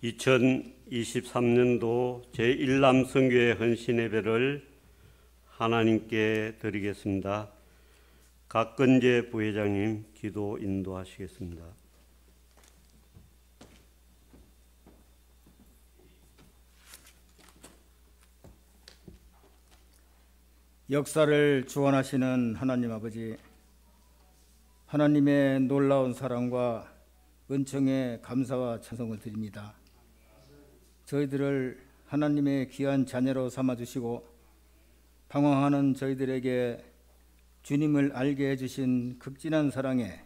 2023년도 제1남성교회 헌신예배를 하나님께 드리겠습니다. 각근재 부회장님 기도 인도하시겠습니다. 역사를 주관하시는 하나님 아버지, 하나님의 놀라운 사랑과 은총에 감사와 찬송을 드립니다. 저희들을 하나님의 귀한 자녀로 삼아주시고 방황하는 저희들에게 주님을 알게 해주신 극진한 사랑에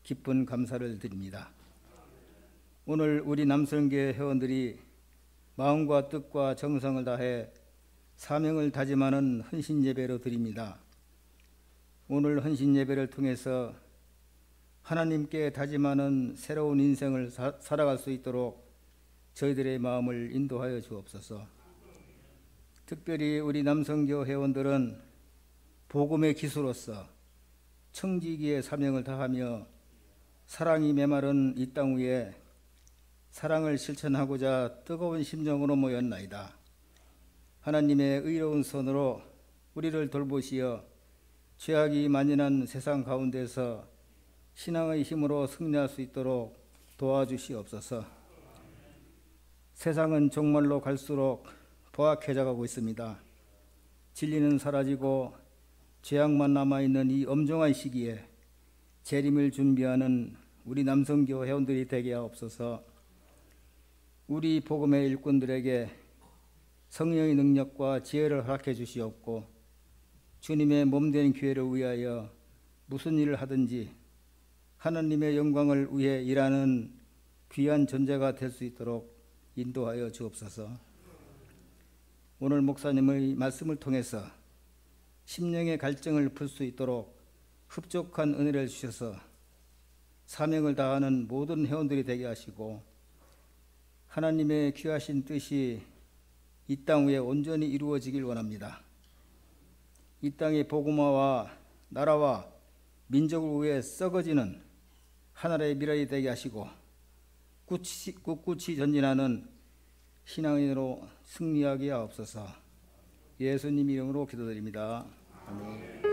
깊은 감사를 드립니다. 오늘 우리 남성교회 회원들이 마음과 뜻과 정성을 다해 사명을 다짐하는 헌신예배로 드립니다. 오늘 헌신예배를 통해서 하나님께 다짐하는 새로운 인생을 살아갈 수 있도록 저희들의 마음을 인도하여 주옵소서. 특별히 우리 남성교 회원들은 복음의 기수로서 청지기의 사명을 다하며 사랑이 메마른 이 땅 위에 사랑을 실천하고자 뜨거운 심정으로 모였나이다. 하나님의 의로운 손으로 우리를 돌보시어 죄악이 만연한 세상 가운데서 신앙의 힘으로 승리할 수 있도록 도와주시옵소서. 세상은 정말로 갈수록 포악해져 가고 있습니다. 진리는 사라지고 죄악만 남아있는 이 엄중한 시기에 재림을 준비하는 우리 남성교 회원들이 되게 하옵소서. 우리 복음의 일꾼들에게 성령의 능력과 지혜를 허락해 주시옵고 주님의 몸된 교회를 위하여 무슨 일을 하든지 하나님의 영광을 위해 일하는 귀한 존재가 될 수 있도록 인도하여 주옵소서. 오늘 목사님의 말씀을 통해서 심령의 갈증을 풀 수 있도록 흡족한 은혜를 주셔서 사명을 다하는 모든 회원들이 되게 하시고 하나님의 귀하신 뜻이 이 땅 위에 온전히 이루어지길 원합니다. 이 땅의 복음화와 나라와 민족을 위해 썩어지는 하나님의 미래가 되게 하시고 꿋꿋이 전진하는 신앙인으로 승리하게 하옵소서. 예수님 이름으로 기도드립니다. 아멘.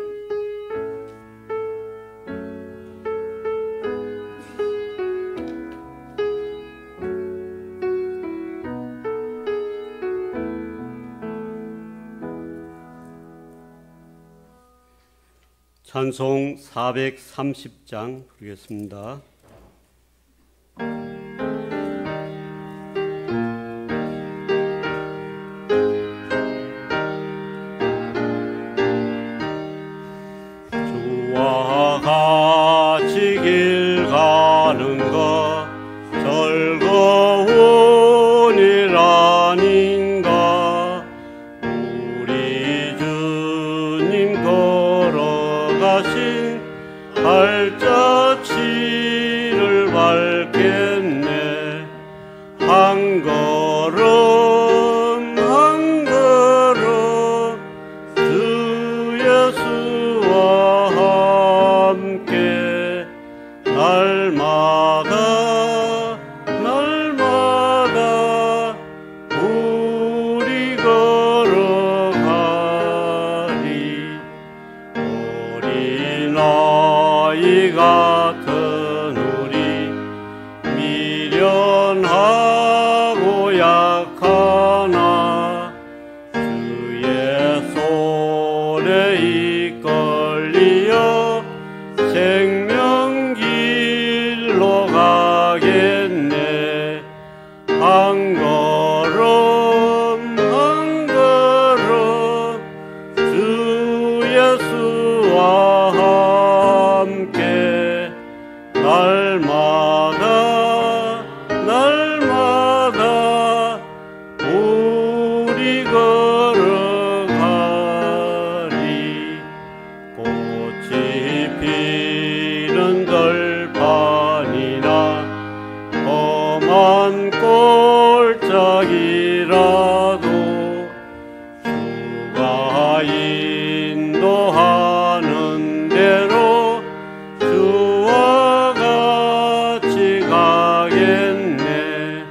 찬송 430장 부르겠습니다. 주와 같이 길 가는 것 즐거운 일 아닌가. 우리 주님 걸어가신 발자취를 밟겠네. 한 걸음 한 걸음 주 예수와 함께 날마다 날마다 우리 걸어가리. 어린아이 같은 우리 미련하고 약하나 주의 손에 이끌리어 생명길로 가겠네. 한 걸음 한 걸음 주 예수와 함께 날마다 날마다 우리 걸어가리. 꽃이 피는 들판이나 험한 꼴짝이라도 주가 인도하는 대로 주와 같이 가겠네.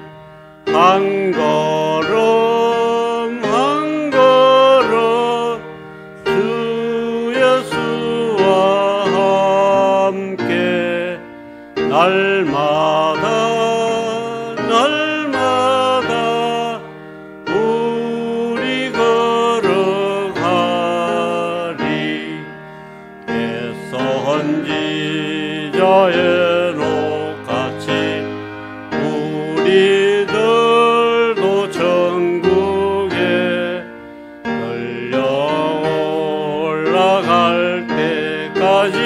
날마다 날마다 우리 걸어가리. 애써 헌지자의 녹같이 우리들도 천국에 끌려 올라갈 때까지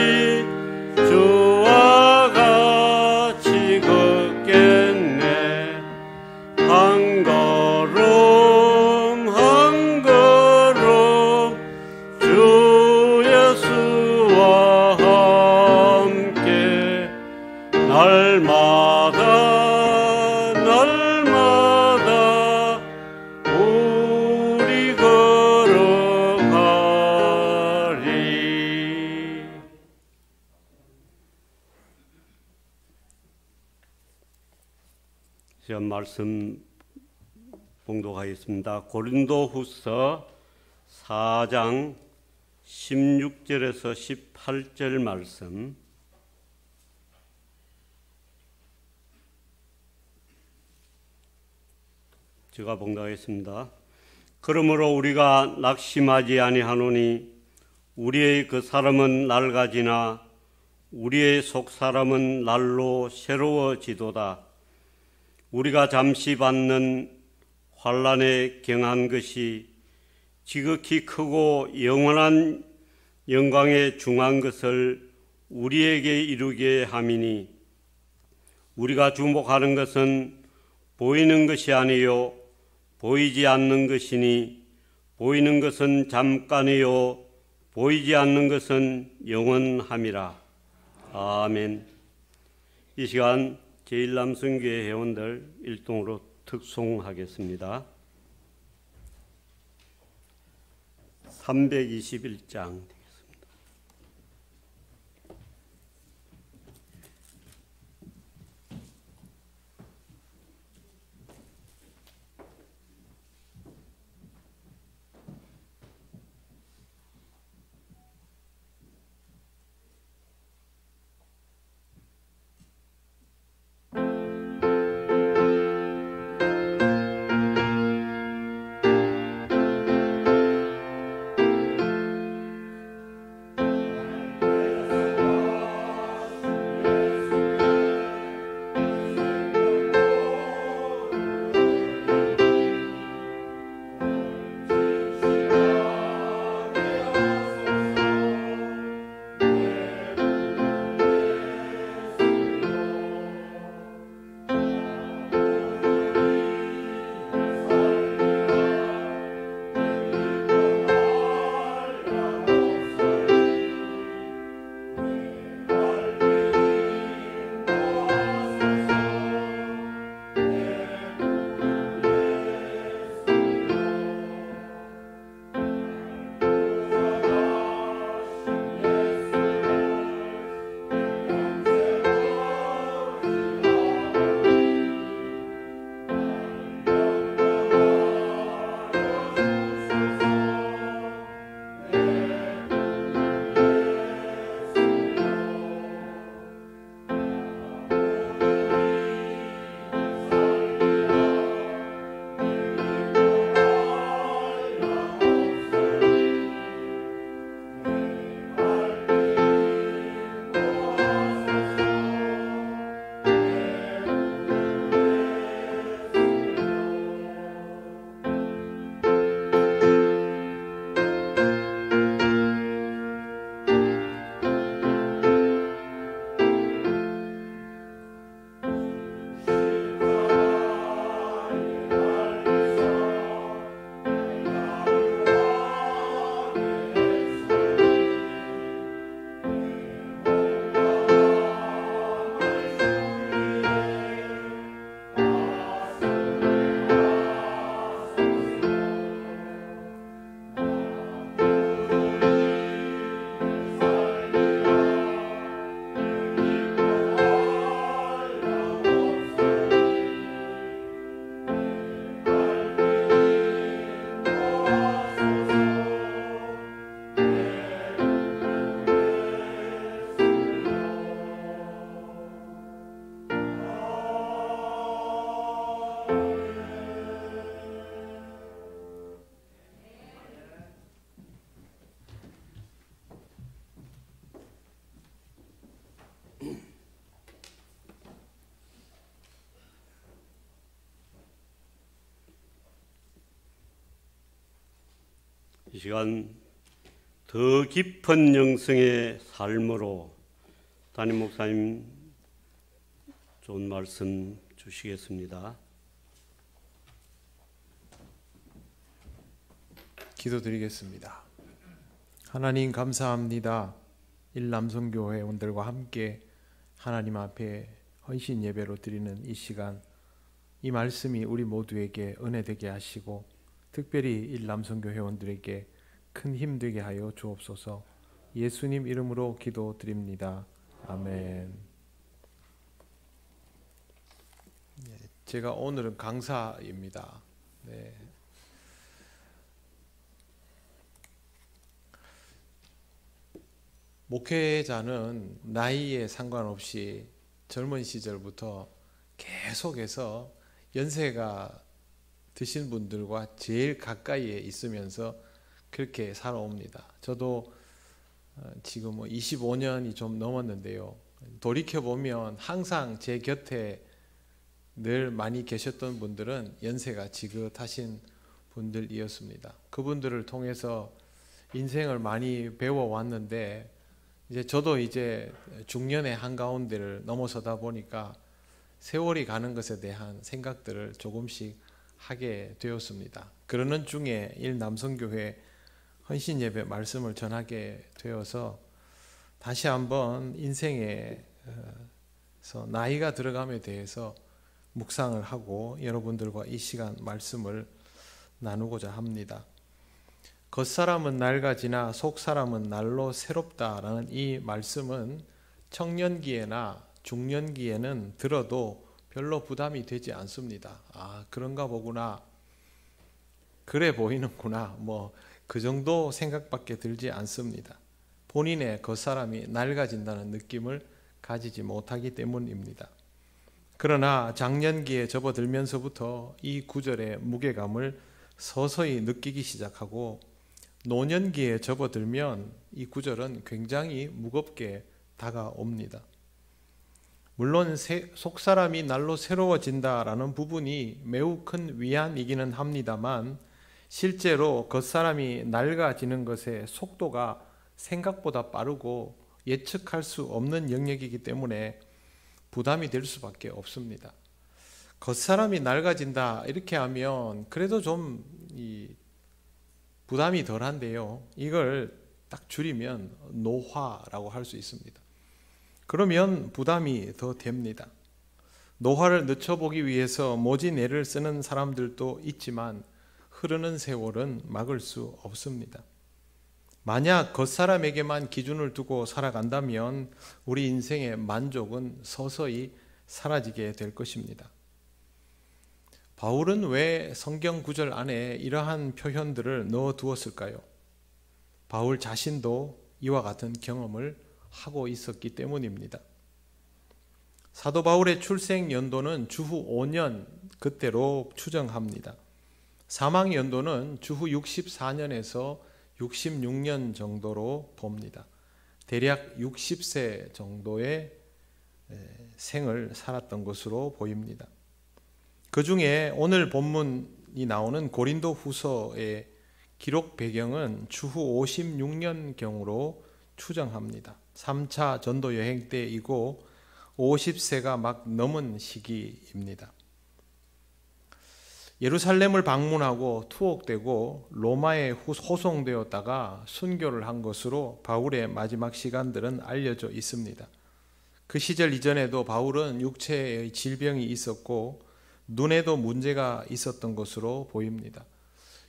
주와 같이 걷겠네. 한 걸음 한 걸음 주 예수와 함께 날마다 날마다 우리 걸어가리. 제가 말씀 봉독하겠습니다. 고린도후서 4장 16절에서 18절 말씀. 제가 봉독하겠습니다. 그러므로 우리가 낙심하지 아니하노니 우리의 그 사람은 낡아지나 우리의 속 사람은 날로 새로워지도다. 우리가 잠시 받는 환난에 경한 것이 지극히 크고 영원한 영광에 중한 것을 우리에게 이루게 함이니 우리가 주목하는 것은 보이는 것이 아니요 보이지 않는 것이니 보이는 것은 잠깐이요 보이지 않는 것은 영원함이라. 아멘. 이 시간 제1남성교회 회원들 일동으로 특송하겠습니다. 321장 이 시간 더 깊은 영성의 삶으로 담임 목사님 좋은 말씀 주시겠습니다. 기도드리겠습니다. 하나님 감사합니다. 일남성교회 원들과 함께 하나님 앞에 헌신 예배로 드리는 이 시간, 이 말씀이 우리 모두에게 은혜 되게 하시고 특별히 일남성교 회원들에게 큰 힘 되게 하여 주옵소서. 예수님 이름으로 기도드립니다. 아멘. 제가 오늘은 강사입니다. 네. 목회자는 나이에 상관없이 젊은 시절부터 계속해서 연세가 드신 분들과 제일 가까이에 있으면서 그렇게 살아옵니다. 저도 지금 25년이 좀 넘었는데요. 돌이켜보면 항상 제 곁에 늘 많이 계셨던 분들은 연세가 지긋하신 분들이었습니다. 그분들을 통해서 인생을 많이 배워왔는데 저도 이제 중년의 한가운데를 넘어서다 보니까 세월이 가는 것에 대한 생각들을 조금씩 하게 되었습니다. 그러는 중에 일남성교회 헌신예배 말씀을 전하게 되어서 다시 한번 인생에서 나이가 들어감에 대해서 묵상을 하고 여러분들과 이 시간 말씀을 나누고자 합니다. 겉사람은 낡아지나 속사람은 날로 새롭다라는 이 말씀은 청년기에나 중년기에는 들어도 별로 부담이 되지 않습니다. 아, 그런가 보구나. 그래 보이는구나. 그 정도 생각밖에 들지 않습니다. 본인의 겉사람이 낡아진다는 느낌을 가지지 못하기 때문입니다. 그러나 장년기에 접어들면서부터 이 구절의 무게감을 서서히 느끼기 시작하고 노년기에 접어들면 이 구절은 굉장히 무겁게 다가옵니다. 물론 속사람이 날로 새로워진다라는 부분이 매우 큰 위안이기는 합니다만 실제로 겉사람이 낡아지는 것의 속도가 생각보다 빠르고 예측할 수 없는 영역이기 때문에 부담이 될 수밖에 없습니다. 겉사람이 낡아진다 이렇게 하면 그래도 좀 부담이 덜한데요. 이걸 딱 줄이면 노화라고 할 수 있습니다. 그러면 부담이 더 됩니다. 노화를 늦춰보기 위해서 모진 애를 쓰는 사람들도 있지만 흐르는 세월은 막을 수 없습니다. 만약 겉사람에게만 기준을 두고 살아간다면 우리 인생의 만족은 서서히 사라지게 될 것입니다. 바울은 왜 성경 구절 안에 이러한 표현들을 넣어두었을까요? 바울 자신도 이와 같은 경험을 하고 있었기 때문입니다. 사도 바울의 출생 연도는 주후 5년 그때로 추정합니다. 사망 연도는 주후 64년에서 66년 정도로 봅니다. 대략 60세 정도의 생을 살았던 것으로 보입니다. 그 중에 오늘 본문이 나오는 고린도 후서의 기록 배경은 주후 56년경으로 추정합니다. 3차 전도 여행 때이고 50세가 막 넘은 시기입니다. 예루살렘을 방문하고 투옥되고 로마에 호송되었다가 순교를 한 것으로 바울의 마지막 시간들은 알려져 있습니다. 그 시절 이전에도 바울은 육체의 질병이 있었고 눈에도 문제가 있었던 것으로 보입니다.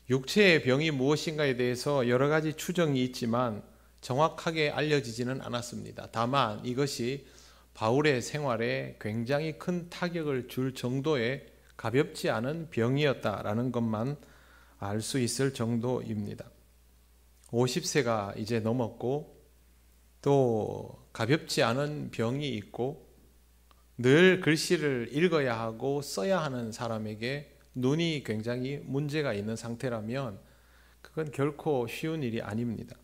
육체의 병이 무엇인가에 대해서 여러 가지 추정이 있지만 정확하게 알려지지는 않았습니다. 다만 이것이 바울의 생활에 굉장히 큰 타격을 줄 정도의 가볍지 않은 병이었다라는 것만 알 수 있을 정도입니다. 50세가 이제 넘었고 또 가볍지 않은 병이 있고 늘 글씨를 읽어야 하고 써야 하는 사람에게 눈이 굉장히 문제가 있는 상태라면 그건 결코 쉬운 일이 아닙니다.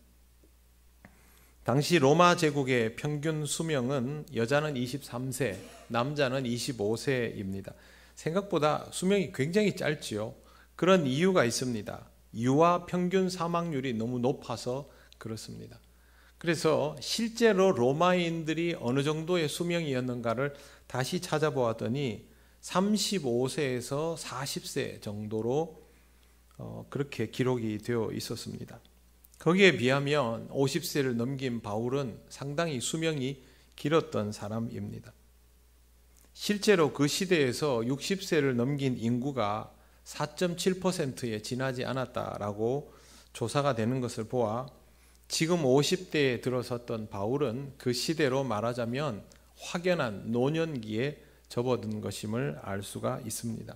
당시 로마 제국의 평균 수명은 여자는 23세, 남자는 25세입니다. 생각보다 수명이 굉장히 짧지요. 그런 이유가 있습니다. 유아 평균 사망률이 너무 높아서 그렇습니다. 그래서 실제로 로마인들이 어느 정도의 수명이었는가를 다시 찾아보았더니 35세에서 40세 정도로 그렇게 기록이 되어 있었습니다. 거기에 비하면 50세를 넘긴 바울은 상당히 수명이 길었던 사람입니다. 실제로 그 시대에서 60세를 넘긴 인구가 4.7%에 지나지 않았다라고 조사가 되는 것을 보아 지금 50대에 들어섰던 바울은 그 시대로 말하자면 확연한 노년기에 접어든 것임을 알 수가 있습니다.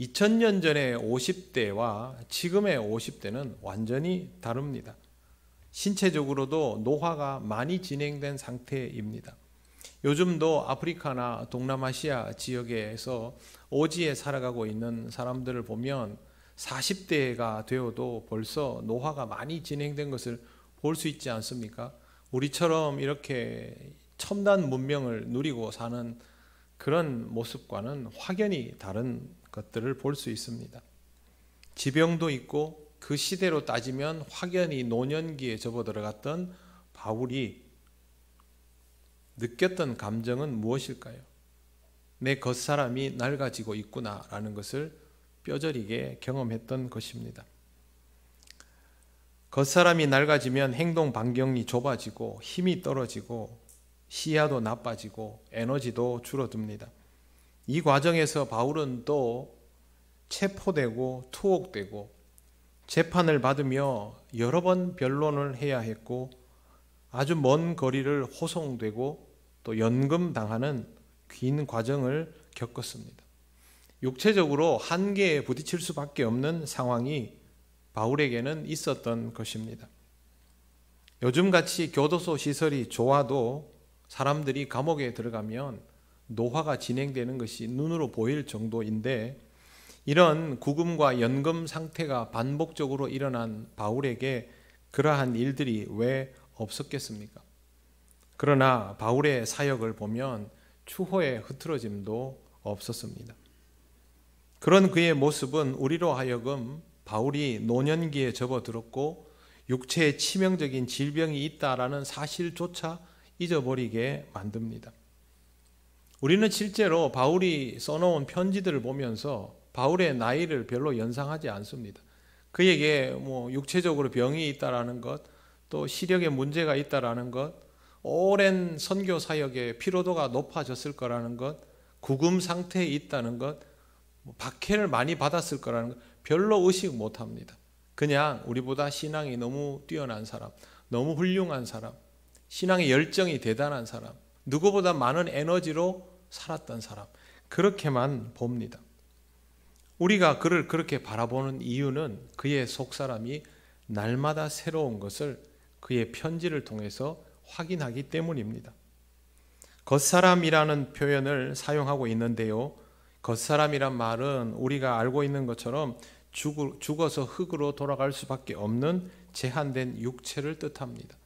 2000년 전의 50대와 지금의 50대는 완전히 다릅니다. 신체적으로도 노화가 많이 진행된 상태입니다. 요즘도 아프리카나 동남아시아 지역에서 오지에 살아가고 있는 사람들을 보면 40대가 되어도 벌써 노화가 많이 진행된 것을 볼 수 있지 않습니까? 우리처럼 이렇게 첨단 문명을 누리고 사는 그런 모습과는 확연히 다른 것들을 볼 수 있습니다. 지병도 있고 그 시대로 따지면 확연히 노년기에 접어들어갔던 바울이 느꼈던 감정은 무엇일까요? 내 겉사람이 낡아지고 있구나라는 것을 뼈저리게 경험했던 것입니다. 겉사람이 낡아지면 행동 반경이 좁아지고 힘이 떨어지고 시야도 나빠지고 에너지도 줄어듭니다. 이 과정에서 바울은 또 체포되고 투옥되고 재판을 받으며 여러 번 변론을 해야 했고 아주 먼 거리를 호송되고 또 연금당하는 긴 과정을 겪었습니다. 육체적으로 한계에 부딪힐 수밖에 없는 상황이 바울에게는 있었던 것입니다. 요즘같이 교도소 시설이 좋아도 사람들이 감옥에 들어가면 노화가 진행되는 것이 눈으로 보일 정도인데 이런 구금과 연금 상태가 반복적으로 일어난 바울에게 그러한 일들이 왜 없었겠습니까? 그러나 바울의 사역을 보면 추호의 흐트러짐도 없었습니다. 그런 그의 모습은 우리로 하여금 바울이 노년기에 접어들었고 육체에 치명적인 질병이 있다라는 사실조차 잊어버리게 만듭니다. 우리는 실제로 바울이 써놓은 편지들을 보면서 바울의 나이를 별로 연상하지 않습니다. 그에게 육체적으로 병이 있다라는 것, 또 시력에 문제가 있다라는 것, 오랜 선교 사역의 피로도가 높아졌을 거라는 것, 구금 상태에 있다는 것, 박해를 많이 받았을 거라는 것 별로 의식 못합니다. 그냥 우리보다 신앙이 너무 뛰어난 사람, 너무 훌륭한 사람, 신앙의 열정이 대단한 사람, 누구보다 많은 에너지로 살았던 사람, 그렇게만 봅니다. 우리가 그를 그렇게 바라보는 이유는 그의 속사람이 날마다 새로운 것을 그의 편지를 통해서 확인하기 때문입니다. 겉사람이라는 표현을 사용하고 있는데요. 겉사람이란 말은 우리가 알고 있는 것처럼 죽어서 흙으로 돌아갈 수밖에 없는 제한된 육체를 뜻합니다.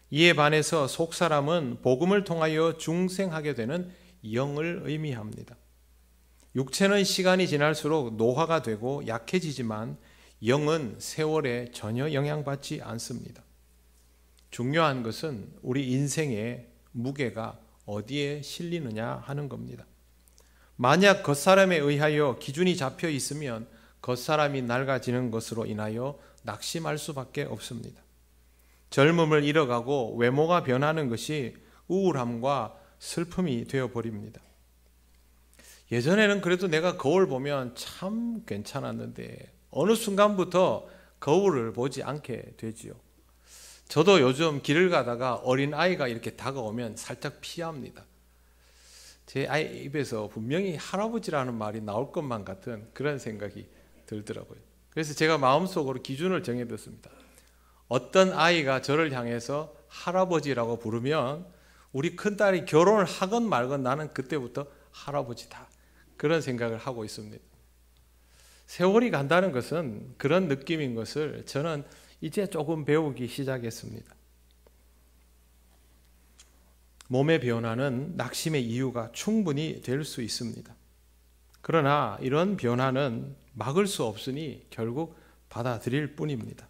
이에 반해서 속사람은 복음을 통하여 중생하게 되는 영을 의미합니다. 육체는 시간이 지날수록 노화가 되고 약해지지만 영은 세월에 전혀 영향받지 않습니다. 중요한 것은 우리 인생의 무게가 어디에 실리느냐 하는 겁니다. 만약 겉사람에 의하여 기준이 잡혀 있으면 겉사람이 낡아지는 것으로 인하여 낙심할 수밖에 없습니다. 젊음을 잃어가고 외모가 변하는 것이 우울함과 슬픔이 되어버립니다. 예전에는 그래도 내가 거울 보면 참 괜찮았는데 어느 순간부터 거울을 보지 않게 되지요. 저도 요즘 길을 가다가 어린아이가 이렇게 다가오면 살짝 피합니다. 제 아이 입에서 분명히 할아버지라는 말이 나올 것만 같은 그런 생각이 들더라고요. 그래서 제가 마음속으로 기준을 정해뒀습니다. 어떤 아이가 저를 향해서 할아버지라고 부르면 우리 큰딸이 결혼을 하건 말건 나는 그때부터 할아버지다. 그런 생각을 하고 있습니다. 세월이 간다는 것은 그런 느낌인 것을 저는 이제 조금 배우기 시작했습니다. 몸의 변화는 낙심의 이유가 충분히 될 수 있습니다. 그러나 이런 변화는 막을 수 없으니 결국 받아들일 뿐입니다.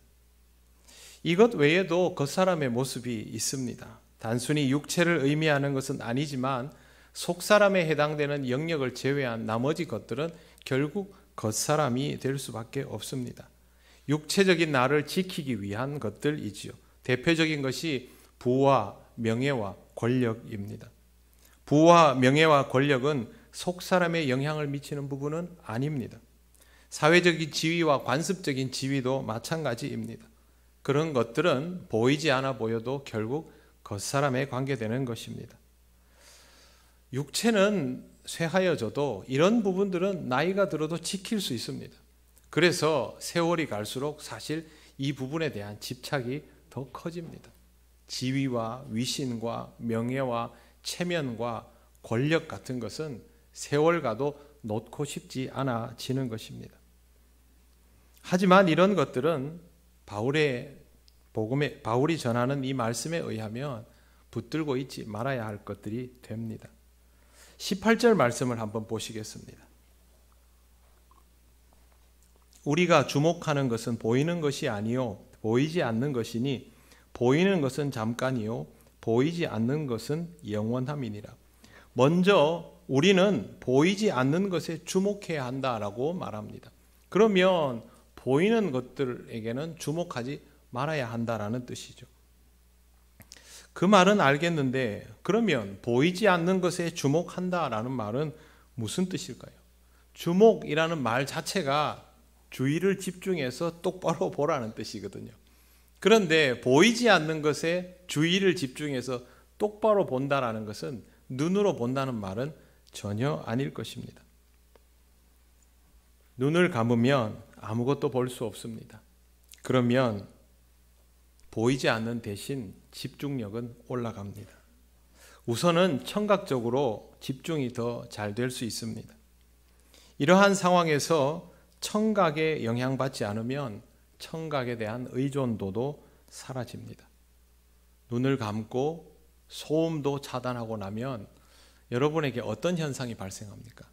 이것 외에도 겉사람의 모습이 있습니다. 단순히 육체를 의미하는 것은 아니지만 속사람에 해당되는 영역을 제외한 나머지 것들은 결국 겉사람이 될 수밖에 없습니다. 육체적인 나를 지키기 위한 것들이지요. 대표적인 것이 부와 명예와 권력입니다. 부와 명예와 권력은 속사람에 영향을 미치는 부분은 아닙니다. 사회적인 지위와 관습적인 지위도 마찬가지입니다. 그런 것들은 보이지 않아 보여도 결국 겉사람에 관계되는 것입니다. 육체는 쇠하여져도 이런 부분들은 나이가 들어도 지킬 수 있습니다. 그래서 세월이 갈수록 사실 이 부분에 대한 집착이 더 커집니다. 지위와 위신과 명예와 체면과 권력 같은 것은 세월 가도 놓고 싶지 않아지는 것입니다. 하지만 이런 것들은 바울이 전하는 이 말씀에 의하면 붙들고 있지 말아야 할 것들이 됩니다. 18절 말씀을 한번 보시겠습니다. 우리가 주목하는 것은 보이는 것이 아니요 보이지 않는 것이니 보이는 것은 잠깐이요 보이지 않는 것은 영원함이니라. 먼저 우리는 보이지 않는 것에 주목해야 한다라고 말합니다. 그러면 보이는 것들에게는 주목하지 말아야 한다라는 뜻이죠. 그 말은 알겠는데 그러면 보이지 않는 것에 주목한다라는 말은 무슨 뜻일까요? 주목이라는 말 자체가 주의를 집중해서 똑바로 보라는 뜻이거든요. 그런데 보이지 않는 것에 주의를 집중해서 똑바로 본다라는 것은 눈으로 본다는 말은 전혀 아닐 것입니다. 눈을 감으면 아무것도 볼 수 없습니다. 그러면 보이지 않는 대신 집중력은 올라갑니다. 우선은 청각적으로 집중이 더 잘 될 수 있습니다. 이러한 상황에서 청각에 영향받지 않으면 청각에 대한 의존도도 사라집니다. 눈을 감고 소음도 차단하고 나면 여러분에게 어떤 현상이 발생합니까?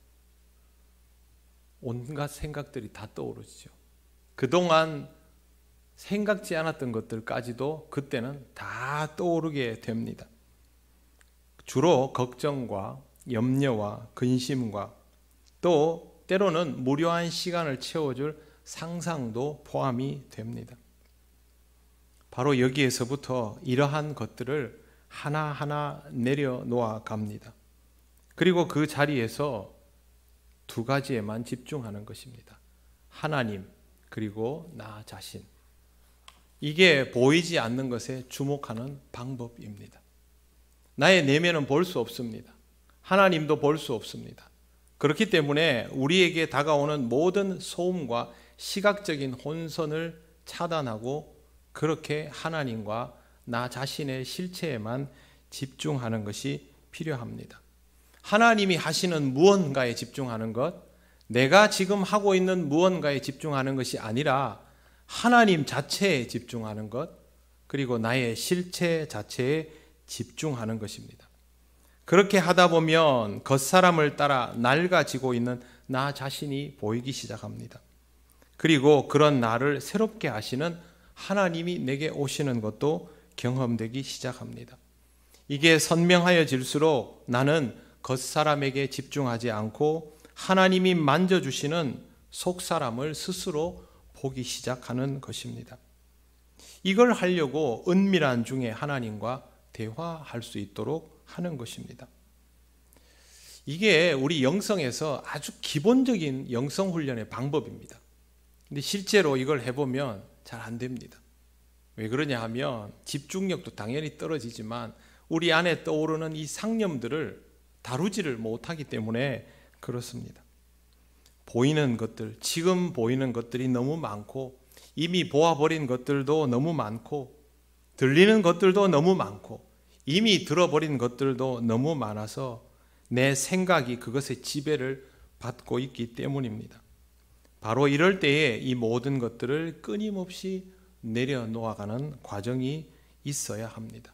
온갖 생각들이 다 떠오르죠. 그동안 생각지 않았던 것들까지도 그때는 다 떠오르게 됩니다. 주로 걱정과 염려와 근심과 또 때로는 무료한 시간을 채워줄 상상도 포함이 됩니다. 바로 여기에서부터 이러한 것들을 하나하나 내려놓아 갑니다. 그리고 그 자리에서 두 가지에만 집중하는 것입니다. 하나님 그리고 나 자신. 이게 보이지 않는 것에 주목하는 방법입니다. 나의 내면은 볼 수 없습니다. 하나님도 볼 수 없습니다. 그렇기 때문에 우리에게 다가오는 모든 소음과 시각적인 혼선을 차단하고 그렇게 하나님과 나 자신의 실체에만 집중하는 것이 필요합니다. 하나님이 하시는 무언가에 집중하는 것, 내가 지금 하고 있는 무언가에 집중하는 것이 아니라 하나님 자체에 집중하는 것, 그리고 나의 실체 자체에 집중하는 것입니다. 그렇게 하다 보면 겉사람을 따라 낡아지고 있는 나 자신이 보이기 시작합니다. 그리고 그런 나를 새롭게 하시는 하나님이 내게 오시는 것도 경험되기 시작합니다. 이게 선명하여질수록 나는 겉사람에게 집중하지 않고 하나님이 만져주시는 속사람을 스스로 보기 시작하는 것입니다. 이걸 하려고 은밀한 중에 하나님과 대화할 수 있도록 하는 것입니다. 이게 우리 영성에서 아주 기본적인 영성 훈련의 방법입니다. 근데 실제로 이걸 해보면 잘 안 됩니다. 왜 그러냐 하면 집중력도 당연히 떨어지지만 우리 안에 떠오르는 이 상념들을 다루지를 못하기 때문에 그렇습니다. 보이는 것들, 지금 보이는 것들이 너무 많고 이미 보아버린 것들도 너무 많고 들리는 것들도 너무 많고 이미 들어버린 것들도 너무 많아서 내 생각이 그것의 지배를 받고 있기 때문입니다. 바로 이럴 때에 이 모든 것들을 끊임없이 내려놓아가는 과정이 있어야 합니다.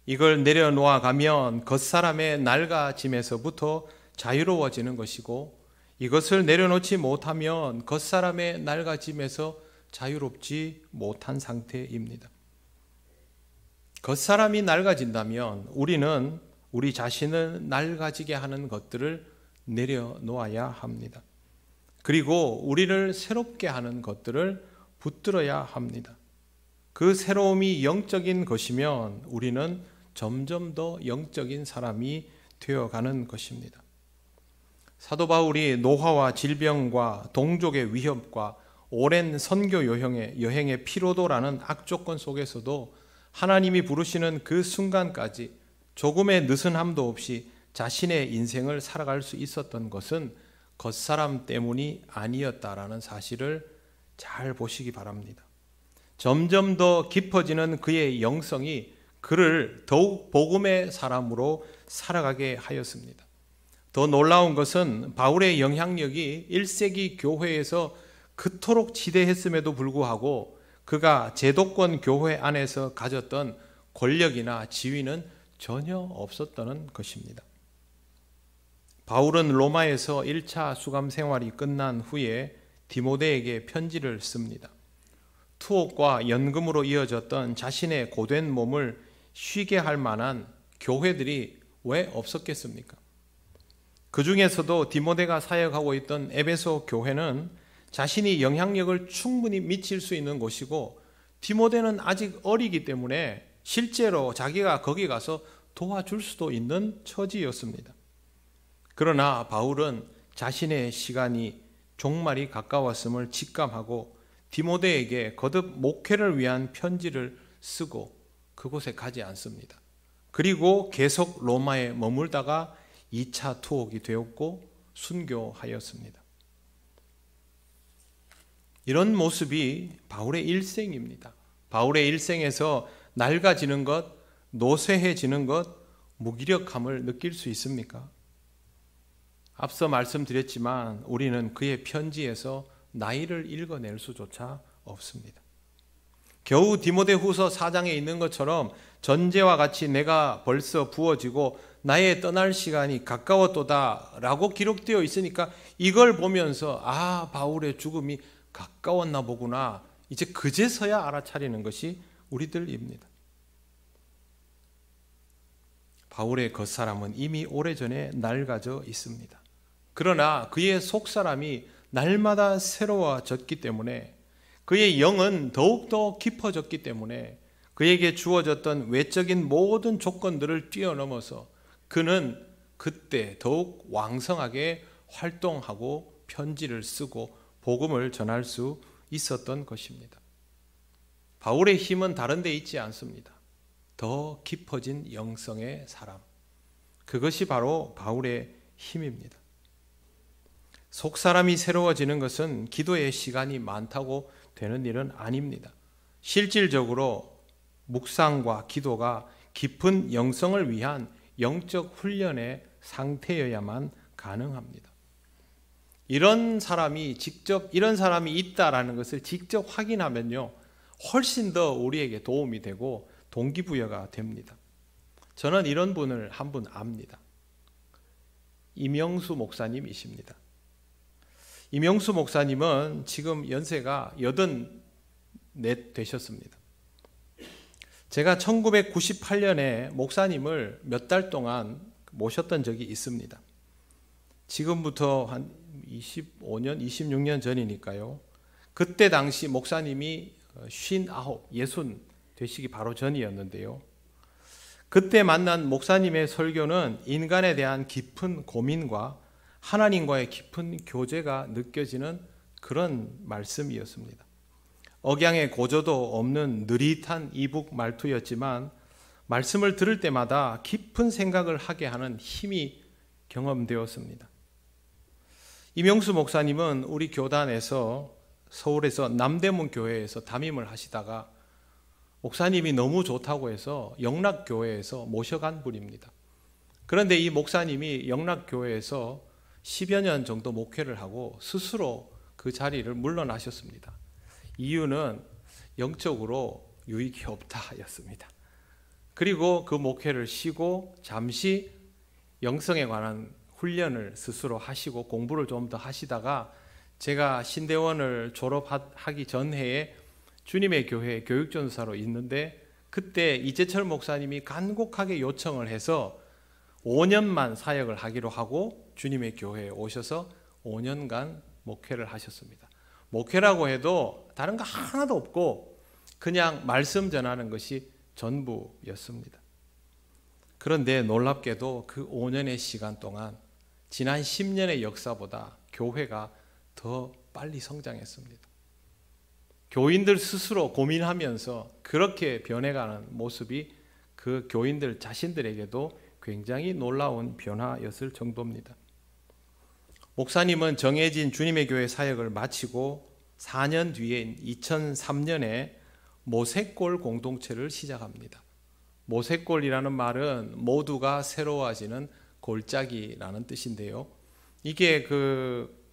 이걸 내려놓아가면 겉사람의 낡아짐에서부터 자유로워지는 것이고 이것을 내려놓지 못하면 겉사람의 낡아짐에서 자유롭지 못한 상태입니다. 겉사람이 낡아진다면 우리는 우리 자신을 낡아지게 하는 것들을 내려놓아야 합니다. 그리고 우리를 새롭게 하는 것들을 붙들어야 합니다. 그 새로움이 영적인 것이면 우리는 점점 더 영적인 사람이 되어가는 것입니다. 사도 바울이 노화와 질병과 동족의 위협과 오랜 선교 여행의 피로도라는 악조건 속에서도 하나님이 부르시는 그 순간까지 조금의 느슨함도 없이 자신의 인생을 살아갈 수 있었던 것은 겉사람 때문이 아니었다라는 사실을 잘 보시기 바랍니다. 점점 더 깊어지는 그의 영성이 그를 더욱 복음의 사람으로 살아가게 하였습니다. 더 놀라운 것은 바울의 영향력이 1세기 교회에서 그토록 지대했음에도 불구하고 그가 제도권 교회 안에서 가졌던 권력이나 지위는 전혀 없었다는 것입니다. 바울은 로마에서 1차 수감 생활이 끝난 후에 디모데에게 편지를 씁니다. 투옥과 연금으로 이어졌던 자신의 고된 몸을 쉬게 할 만한 교회들이 왜 없었겠습니까? 그 중에서도 디모데가 사역하고 있던 에베소 교회는 자신이 영향력을 충분히 미칠 수 있는 곳이고 디모데는 아직 어리기 때문에 실제로 자기가 거기 가서 도와줄 수도 있는 처지였습니다. 그러나 바울은 자신의 시간이 종말이 가까웠음을 직감하고 디모데에게 거듭 목회를 위한 편지를 쓰고 그곳에 가지 않습니다. 그리고 계속 로마에 머물다가 2차 투옥이 되었고 순교하였습니다. 이런 모습이 바울의 일생입니다. 바울의 일생에서 낡아지는 것, 노쇠해지는 것, 무기력함을 느낄 수 있습니까? 앞서 말씀드렸지만 우리는 그의 편지에서 나이를 읽어낼 수조차 없습니다. 겨우 디모데후서 4장에 있는 것처럼 전제와 같이 내가 벌써 부어지고 나의 떠날 시간이 가까웠도다 라고 기록되어 있으니까 이걸 보면서 바울의 죽음이 가까웠나 보구나, 이제 그제서야 알아차리는 것이 우리들입니다. 바울의 겉사람은 이미 오래전에 낡아져 있습니다. 그러나 그의 속사람이 날마다 새로워졌기 때문에, 그의 영은 더욱더 깊어졌기 때문에 그에게 주어졌던 외적인 모든 조건들을 뛰어넘어서 그는 그때 더욱 왕성하게 활동하고 편지를 쓰고 복음을 전할 수 있었던 것입니다. 바울의 힘은 다른 데 있지 않습니다. 더 깊어진 영성의 사람, 그것이 바로 바울의 힘입니다. 속사람이 새로워지는 것은 기도의 시간이 많다고 되는 일은 아닙니다. 실질적으로 묵상과 기도가 깊은 영성을 위한 영적 훈련의 상태여야만 가능합니다. 이런 사람이 있다라는 것을 직접 확인하면요, 훨씬 더 우리에게 도움이 되고 동기부여가 됩니다. 저는 이런 분을 한 분 압니다. 이명수 목사님이십니다. 이명수 목사님은 지금 연세가 84 되셨습니다. 제가 1998년에 목사님을 몇 달 동안 모셨던 적이 있습니다. 지금부터 한 25년, 26년 전이니까요. 그때 당시 목사님이 60 되시기 바로 전이었는데요. 그때 만난 목사님의 설교는 인간에 대한 깊은 고민과 하나님과의 깊은 교제가 느껴지는 그런 말씀이었습니다. 억양의 고조도 없는 느릿한 이북 말투였지만 말씀을 들을 때마다 깊은 생각을 하게 하는 힘이 경험되었습니다. 이명수 목사님은 우리 교단에서 서울에서 남대문 교회에서 담임을 하시다가 목사님이 너무 좋다고 해서 영락교회에서 모셔간 분입니다. 그런데 이 목사님이 영락교회에서 10여 년 정도 목회를 하고 스스로 그 자리를 물러나셨습니다. 이유는 영적으로 유익이 없다였습니다. 그리고 그 목회를 쉬고 잠시 영성에 관한 훈련을 스스로 하시고 공부를 좀 더 하시다가 제가 신대원을 졸업하기 전 해에 주님의 교회 교육전사로 있는데, 그때 이재철 목사님이 간곡하게 요청을 해서 5년만 사역을 하기로 하고 주님의 교회에 오셔서 5년간 목회를 하셨습니다. 목회라고 해도 다른 거 하나도 없고 그냥 말씀 전하는 것이 전부였습니다. 그런데 놀랍게도 그 5년의 시간 동안 지난 10년의 역사보다 교회가 더 빨리 성장했습니다. 교인들 스스로 고민하면서 그렇게 변해가는 모습이 그 교인들 자신들에게도 굉장히 놀라운 변화였을 정도입니다. 목사님은 정해진 주님의 교회 사역을 마치고 4년 뒤인 2003년에 모색골 공동체를 시작합니다. 모색골이라는 말은 모두가 새로워지는 골짜기라는 뜻인데요. 이게 그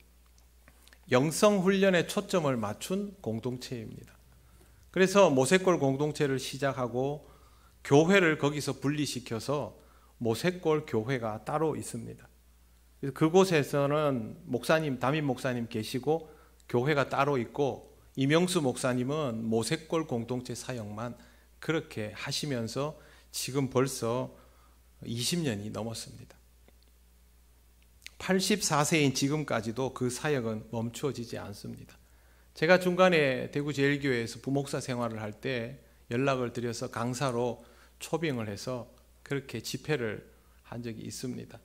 영성 훈련에 초점을 맞춘 공동체입니다. 그래서 모색골 공동체를 시작하고 교회를 거기서 분리시켜서 모색골 교회가 따로 있습니다. 그곳에서는 목사님, 담임 목사님 계시고 교회가 따로 있고, 이명수 목사님은 모색골 공동체 사역만 그렇게 하시면서 지금 벌써 20년이 넘었습니다. 84세인 지금까지도 그 사역은 멈추어지지 않습니다. 제가 중간에 대구제일교회에서 부목사 생활을 할 때 연락을 드려서 강사로 초빙을 해서 그렇게 집회를 한 적이 있습니다.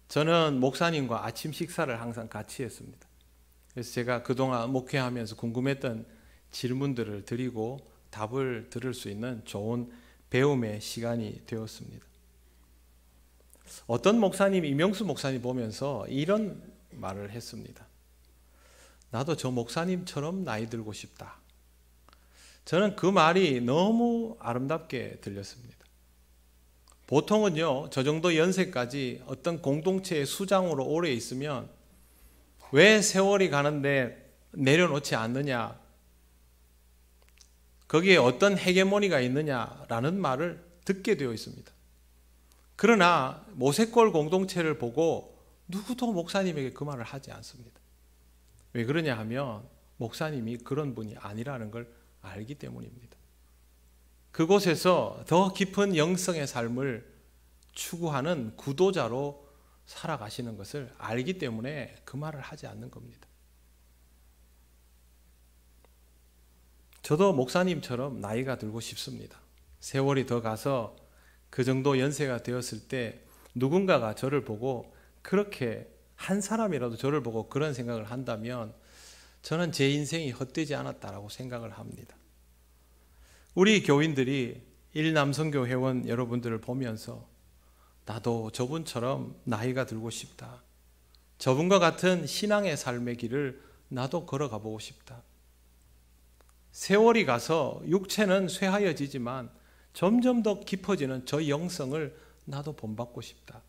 저는 목사님과 아침 식사를 항상 같이 했습니다. 그래서 제가 그동안 목회하면서 궁금했던 질문들을 드리고 답을 들을 수 있는 좋은 배움의 시간이 되었습니다. 어떤 목사님이 이명수 목사님 보면서 이런 말을 했습니다. 나도 저 목사님처럼 나이 들고 싶다. 저는 그 말이 너무 아름답게 들렸습니다. 보통은요, 저 정도 연세까지 어떤 공동체의 수장으로 오래 있으면 왜 세월이 가는데 내려놓지 않느냐, 거기에 어떤 헤게모니가 있느냐라는 말을 듣게 되어 있습니다. 그러나 모색골 공동체를 보고 누구도 목사님에게 그 말을 하지 않습니다. 왜 그러냐 하면 목사님이 그런 분이 아니라는 걸 알기 때문입니다. 그곳에서 더 깊은 영성의 삶을 추구하는 구도자로 살아가시는 것을 알기 때문에 그 말을 하지 않는 겁니다. 저도 목사님처럼 나이가 들고 싶습니다. 세월이 더 가서 그 정도 연세가 되었을 때 누군가가 저를 보고, 그렇게 한 사람이라도 저를 보고 그런 생각을 한다면 저는 제 인생이 헛되지 않았다라고 생각을 합니다. 우리 교인들이 일남선교 회원 여러분들을 보면서 나도 저분처럼 나이가 들고 싶다. 저분과 같은 신앙의 삶의 길을 나도 걸어가 보고 싶다. 세월이 가서 육체는 쇠하여지지만 점점 더 깊어지는 저 영성을 나도 본받고 싶다.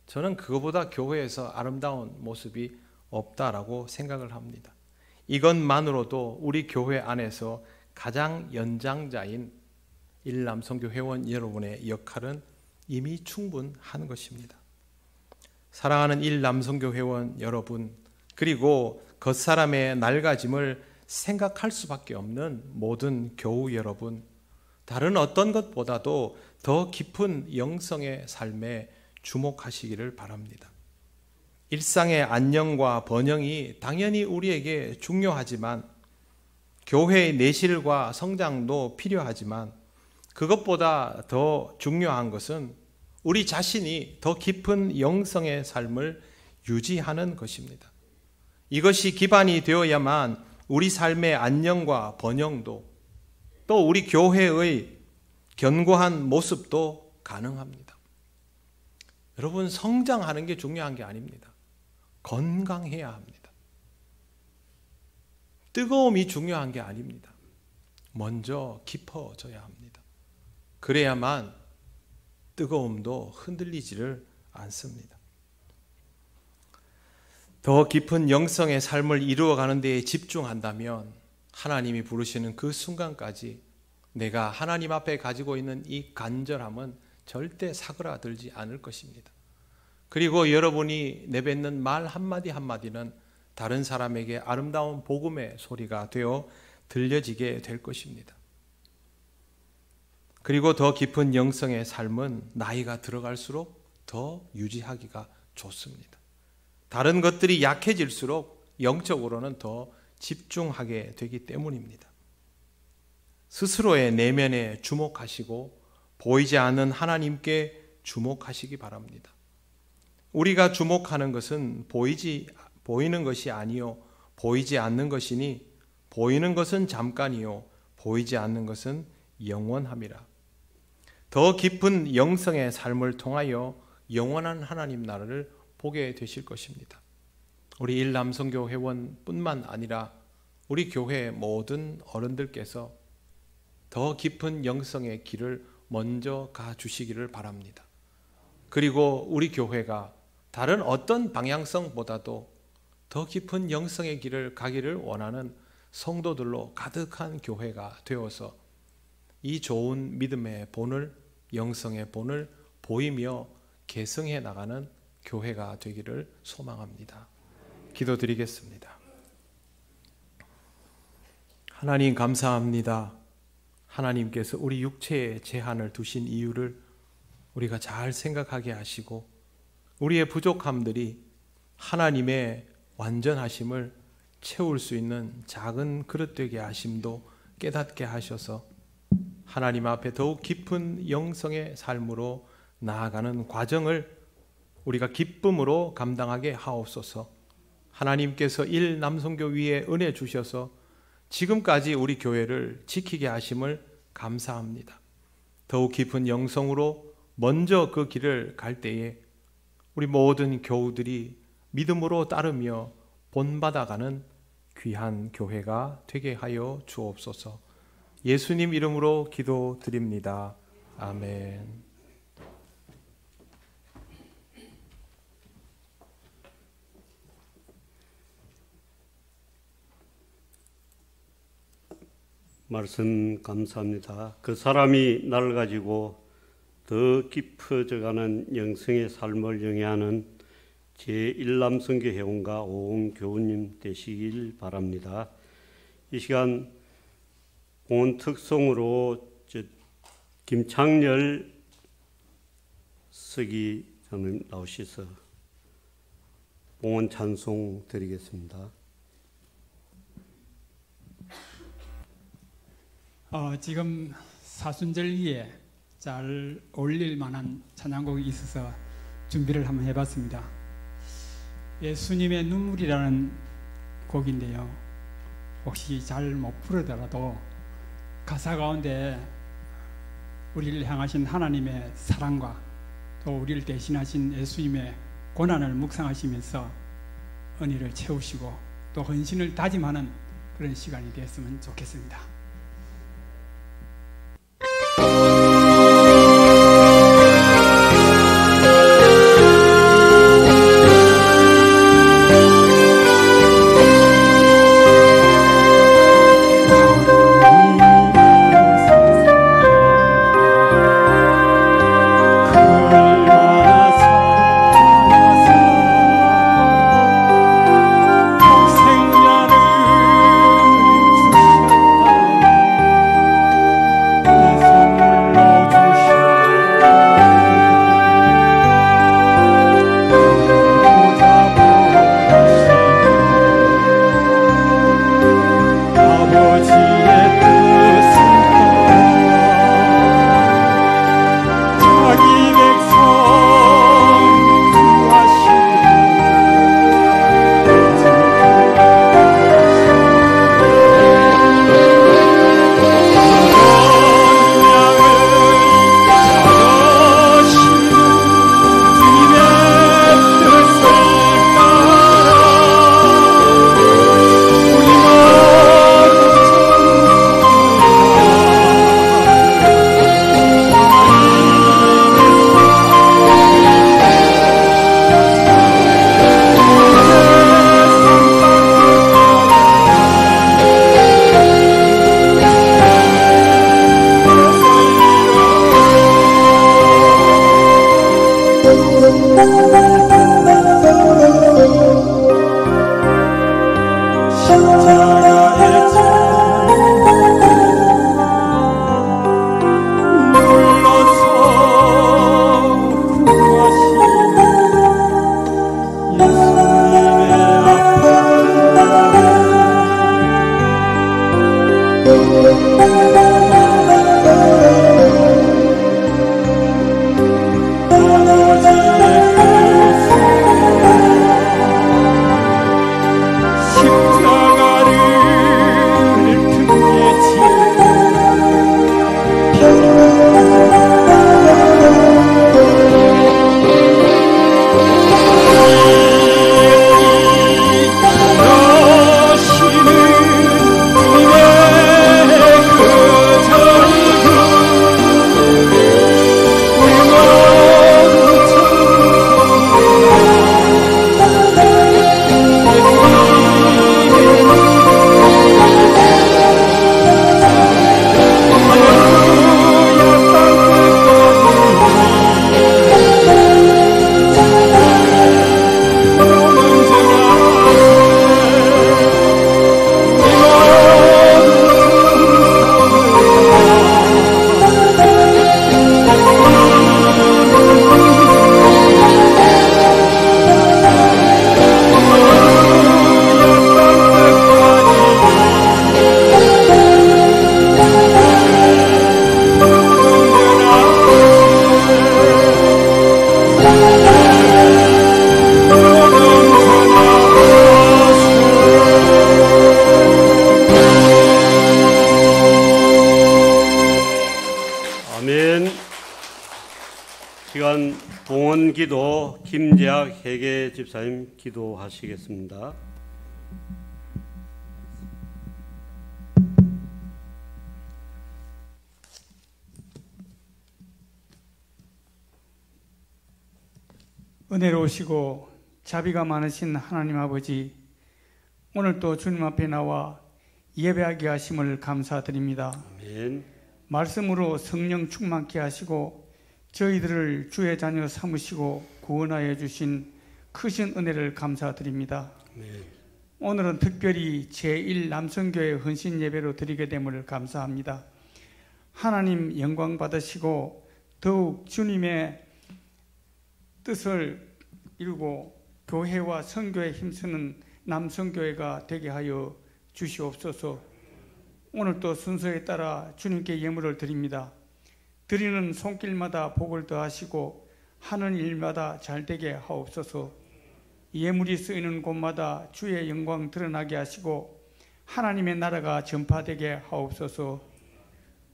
저는 그거보다 교회에서 아름다운 모습이 없다라고 생각을 합니다. 이것만으로도 우리 교회 안에서 가장 연장자인 일남선교 회원 여러분의 역할은 이미 충분한 것입니다. 사랑하는 일남선교 회원 여러분, 그리고 겉사람의 낡아짐을 생각할 수밖에 없는 모든 교우 여러분, 다른 어떤 것보다도 더 깊은 영성의 삶에 주목하시기를 바랍니다. 일상의 안녕과 번영이 당연히 우리에게 중요하지만, 교회의 내실과 성장도 필요하지만, 그것보다 더 중요한 것은 우리 자신이 더 깊은 영성의 삶을 유지하는 것입니다. 이것이 기반이 되어야만 우리 삶의 안녕과 번영도, 또 우리 교회의 견고한 모습도 가능합니다. 여러분, 성장하는 게 중요한 게 아닙니다. 건강해야 합니다. 뜨거움이 중요한 게 아닙니다. 먼저 깊어져야 합니다. 그래야만 뜨거움도 흔들리지를 않습니다. 더 깊은 영성의 삶을 이루어가는 데에 집중한다면 하나님이 부르시는 그 순간까지 내가 하나님 앞에 가지고 있는 이 간절함은 절대 사그라들지 않을 것입니다. 그리고 여러분이 내뱉는 말 한마디 한마디는 다른 사람에게 아름다운 복음의 소리가 되어 들려지게 될 것입니다. 그리고 더 깊은 영성의 삶은 나이가 들어갈수록 더 유지하기가 좋습니다. 다른 것들이 약해질수록 영적으로는 더 집중하게 되기 때문입니다. 스스로의 내면에 주목하시고 보이지 않는 하나님께 주목하시기 바랍니다. 우리가 주목하는 것은 보이는 것이 아니요 보이지 않는 것이니 보이는 것은 잠깐이요 보이지 않는 것은 영원함이라. 더 깊은 영성의 삶을 통하여 영원한 하나님 나라를 보게 되실 것입니다. 우리 일남성교 회원뿐만 아니라 우리 교회 모든 어른들께서 더 깊은 영성의 길을 먼저 가 주시기를 바랍니다. 그리고 우리 교회가 다른 어떤 방향성보다도 더 깊은 영성의 길을 가기를 원하는 성도들로 가득한 교회가 되어서 이 좋은 믿음의 본을, 영성의 본을 보이며 계승해 나가는 교회가 되기를 소망합니다. 기도드리겠습니다. 하나님 감사합니다. 하나님께서 우리 육체에 제한을 두신 이유를 우리가 잘 생각하게 하시고 우리의 부족함들이 하나님의 완전하심을 채울 수 있는 작은 그릇 되게 하심도 깨닫게 하셔서 하나님 앞에 더욱 깊은 영성의 삶으로 나아가는 과정을 우리가 기쁨으로 감당하게 하옵소서. 하나님께서 일남성교 위에 은혜 주셔서 지금까지 우리 교회를 지키게 하심을 감사합니다. 더욱 깊은 영성으로 먼저 그 길을 갈 때에 우리 모든 교우들이 믿음으로 따르며 본받아가는 귀한 교회가 되게 하여 주옵소서. 예수님 이름으로 기도드립니다. 아멘. 말씀 감사합니다. 그 사람이 나를 가지고 더 깊어져가는 영성의 삶을 영위하는 제1남성교 회원과 오은 교우님 되시길 바랍니다. 이 시간 봉헌 특송으로 김창렬 서기자님 나오셔서 봉헌 찬송 드리겠습니다. 지금 사순절기에 잘 어울릴 만한 찬양곡이 있어서 준비를 한번 해봤습니다. 예수님의 눈물이라는 곡인데요. 혹시 잘 못 부르더라도 가사 가운데 우리를 향하신 하나님의 사랑과 또 우리를 대신하신 예수님의 고난을 묵상하시면서 은혜를 채우시고 또 헌신을 다짐하는 그런 시간이 되었으면 좋겠습니다. 생야를 주셨다 김재학 회계 집사님 기도하시겠습니다. 은혜로우시고 자비가 많으신 하나님 아버지, 오늘 또 주님 앞에 나와 예배하게 하심을 감사드립니다. 아멘. 말씀으로 성령 충만케 하시고 저희들을 주의 자녀 삼으시고 구원하여 주신 크신 은혜를 감사드립니다. 아멘. 오늘은 특별히 제1남성교회 헌신 예배로 드리게 됨을 감사합니다. 하나님 영광 받으시고 더욱 주님의 뜻을 이루고 교회와 선교에 힘쓰는 남성교회가 되게 하여 주시옵소서. 오늘 또 순서에 따라 주님께 예물을 드립니다. 드리는 손길마다 복을 더하시고 하는 일마다 잘되게 하옵소서. 예물이 쓰이는 곳마다 주의 영광 드러나게 하시고 하나님의 나라가 전파되게 하옵소서.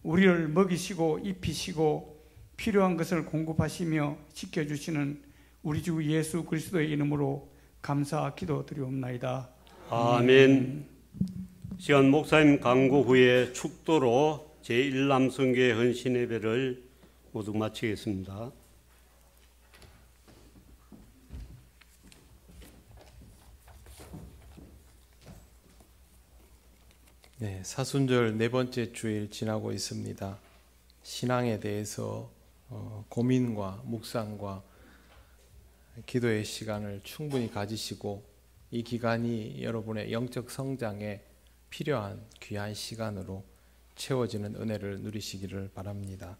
우리를 먹이시고 입히시고 필요한 것을 공급하시며 지켜주시는 우리 주 예수 그리스도의 이름으로 감사 기도드리옵나이다. 아멘. 시간 목사님 강구 후에 축도로 제1남성교회 헌신 예배를 모두 마치겠습니다. 네, 사순절 네 번째 주일 지나고 있습니다. 신앙에 대해서 고민과 묵상과 기도의 시간을 충분히 가지시고 이 기간이 여러분의 영적 성장에 필요한 귀한 시간으로 채워지는 은혜를 누리시기를 바랍니다.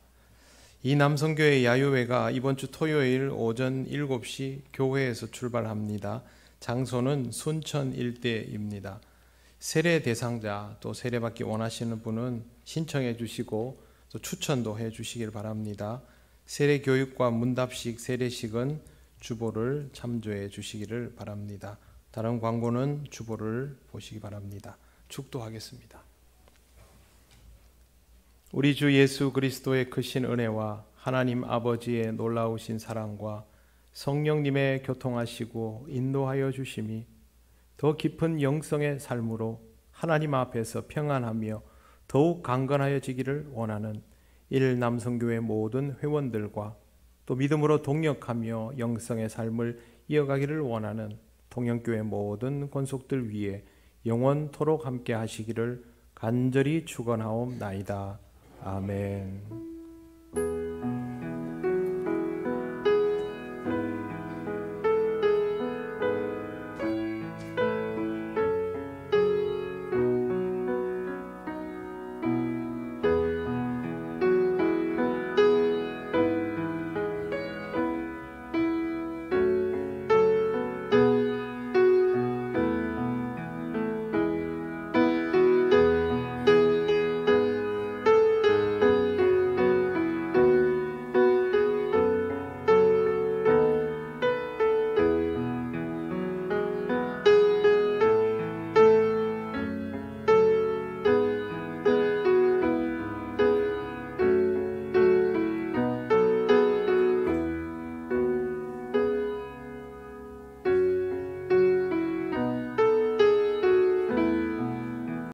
이 남성교회 야유회가 이번 주 토요일 오전 7시 교회에서 출발합니다. 장소는 순천 일대입니다. 세례 대상자 또 세례받기 원하시는 분은 신청해 주시고 또 추천도 해 주시길 바랍니다. 세례 교육과 문답식 세례식은 주보를 참조해 주시기를 바랍니다. 다른 광고는 주보를 보시기 바랍니다. 축도하겠습니다. 우리 주 예수 그리스도의 크신 은혜와 하나님 아버지의 놀라우신 사랑과 성령님의 교통하시고 인도하여 주심이 더 깊은 영성의 삶으로 하나님 앞에서 평안하며 더욱 강건하여지기를 원하는 일남성교회 모든 회원들과 또 믿음으로 동역하며 영성의 삶을 이어가기를 원하는 통영교회 모든 권속들 위해 영원토록 함께 하시기를 간절히 축원하옵나이다. 아멘.